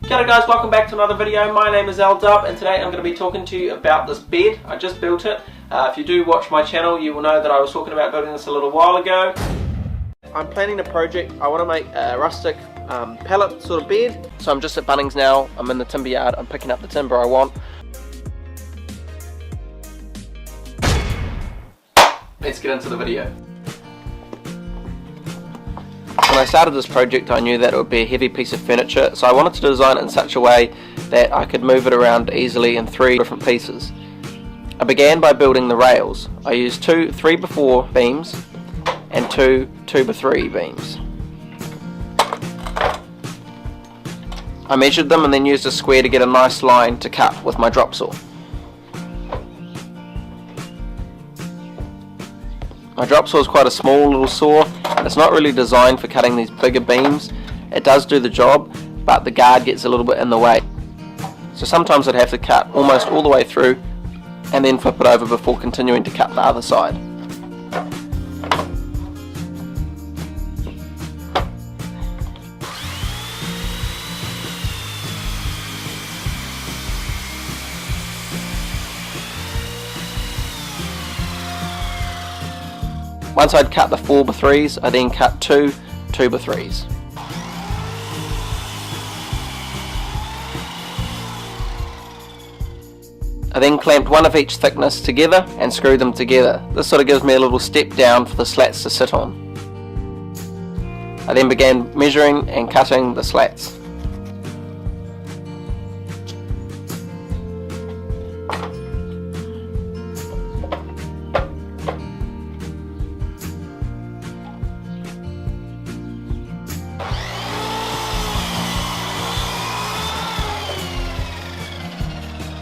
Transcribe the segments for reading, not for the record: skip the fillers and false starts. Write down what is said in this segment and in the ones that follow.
G'day guys, welcome back to another video. My name is L-Dub and today I'm going to be talking to you about this bed. I just built it. If you do watch my channel, you will know that I was talking about building this a little while ago. I'm planning a project. I want to make a rustic pallet sort of bed. So I'm just at Bunnings now. I'm in the timber yard. I'm picking up the timber I want. Let's get into the video. When I started this project, I knew that it would be a heavy piece of furniture, so I wanted to design it in such a way that I could move it around easily in 3 different pieces. I began by building the rails. I used 2 3x4 beams and 2 2x3 beams. I measured them and then used a square to get a nice line to cut with my drop saw. My drop saw is quite a small little saw and it's not really designed for cutting these bigger beams. It does do the job, but the guard gets a little bit in the way. So sometimes I'd have to cut almost all the way through and then flip it over before continuing to cut the other side. Once I'd cut the 4x3s, I then cut 2 2x3s. I then clamped one of each thickness together and screwed them together. This sort of gives me a little step down for the slats to sit on. I then began measuring and cutting the slats.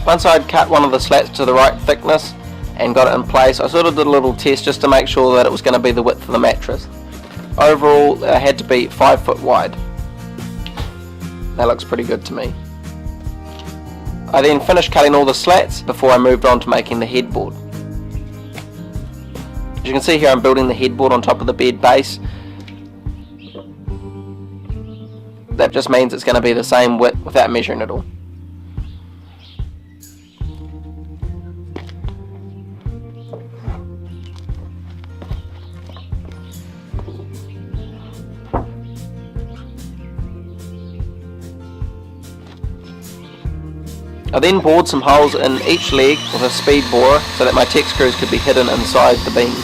Once I'd cut one of the slats to the right thickness and got it in place, I sort of did a little test just to make sure that it was going to be the width of the mattress. Overall, it had to be 5 foot wide. That looks pretty good to me. I then finished cutting all the slats before I moved on to making the headboard. As you can see here, I'm building the headboard on top of the bed base. That just means it's going to be the same width without measuring it all. I then bored some holes in each leg with a speed borer so that my Tech screws could be hidden inside the beams.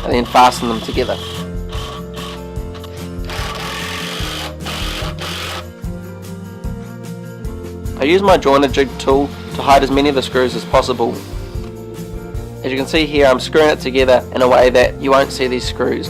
And then fasten them together. I use my joiner jig tool to hide as many of the screws as possible. As you can see here, I'm screwing it together in a way that you won't see these screws.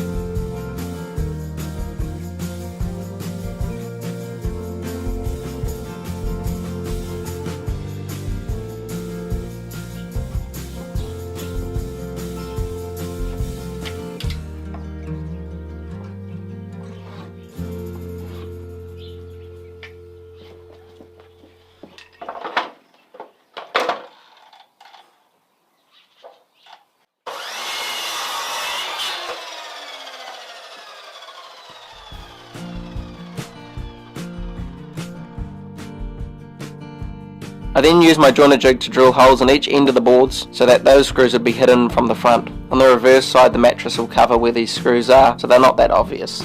I then used my joiner jig to drill holes in each end of the boards so that those screws would be hidden from the front. On the reverse side, the mattress will cover where these screws are, so they're not that obvious.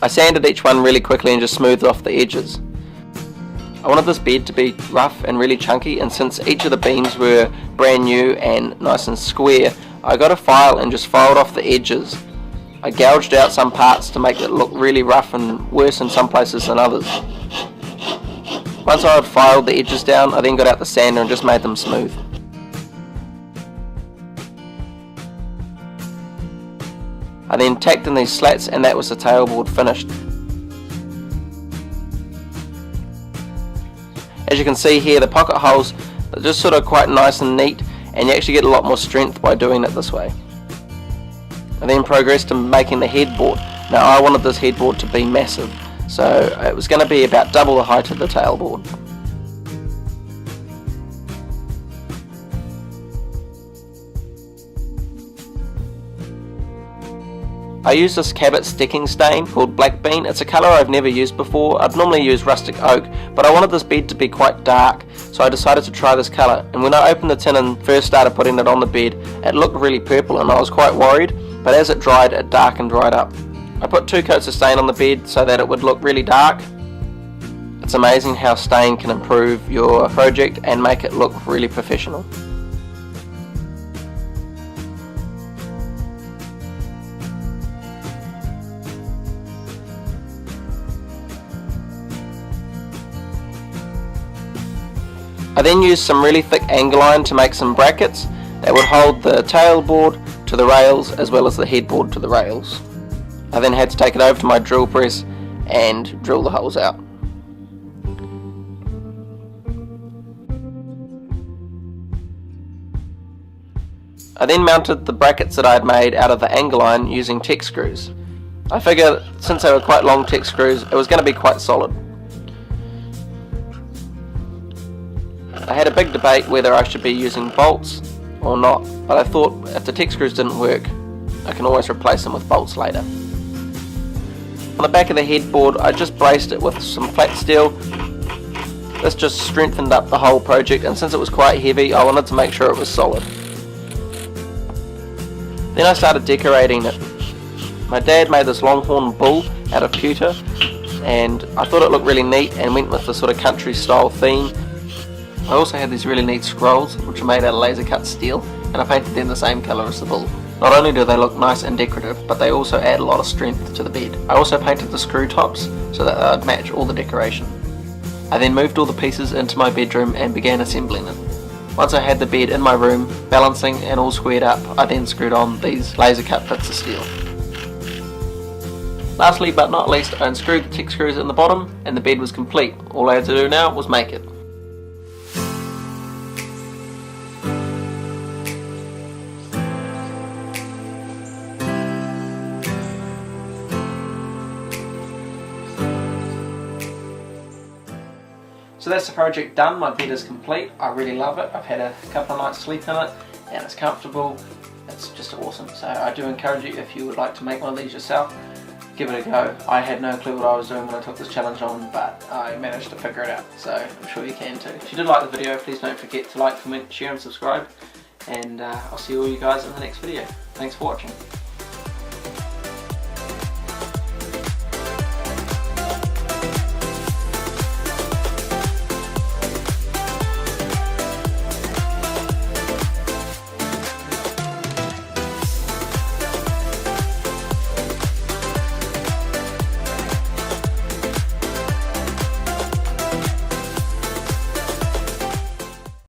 I sanded each one really quickly and just smoothed off the edges. I wanted this bed to be rough and really chunky, and since each of the beams were brand new and nice and square, I got a file and just filed off the edges. I gouged out some parts to make it look really rough and worse in some places than others. Once I had filed the edges down, I then got out the sander and just made them smooth. I then tacked in these slats and that was the tailboard finished. As you can see here, the pocket holes are just sort of quite nice and neat, and you actually get a lot more strength by doing it this way. I then progressed to making the headboard. Now I wanted this headboard to be massive, so it was going to be about double the height of the tailboard. I use this Cabot sticking stain called Black Bean. It's a colour I've never used before. I'd normally use Rustic Oak, but I wanted this bed to be quite dark, so I decided to try this colour. And when I opened the tin and first started putting it on the bed, it looked really purple and I was quite worried, but as it dried, it darkened right up. I put 2 coats of stain on the bed so that it would look really dark. It's amazing how stain can improve your project and make it look really professional. I then used some really thick angle iron to make some brackets that would hold the tailboard to the rails as well as the headboard to the rails. I then had to take it over to my drill press and drill the holes out. I then mounted the brackets that I had made out of the angle iron using Tech screws. I figured since they were quite long Tech screws, it was going to be quite solid. I had a big debate whether I should be using bolts or not, but I thought if the Tech screws didn't work, I can always replace them with bolts later. On the back of the headboard, I just braced it with some flat steel. This just strengthened up the whole project, and since it was quite heavy, I wanted to make sure it was solid. Then I started decorating it. My dad made this longhorn bull out of pewter, and I thought it looked really neat and went with the sort of country style theme. I also had these really neat scrolls which are made out of laser cut steel, and I painted them the same colour as the bull. Not only do they look nice and decorative, but they also add a lot of strength to the bed. I also painted the screw tops so that they'd match all the decoration. I then moved all the pieces into my bedroom and began assembling them. Once I had the bed in my room, balancing and all squared up, I then screwed on these laser cut bits of steel. Lastly but not least, I unscrewed the Tech screws in the bottom and the bed was complete. All I had to do now was make it. So that's the project done. My bed is complete. I really love it. I've had a couple of nights sleep in it and it's comfortable. It's just awesome. So I do encourage you, if you would like to make one of these yourself, give it a go. I had no clue what I was doing when I took this challenge on, but I managed to figure it out. So I'm sure you can too. If you did like the video, please don't forget to like, comment, share and subscribe. And I'll see all you guys in the next video. Thanks for watching.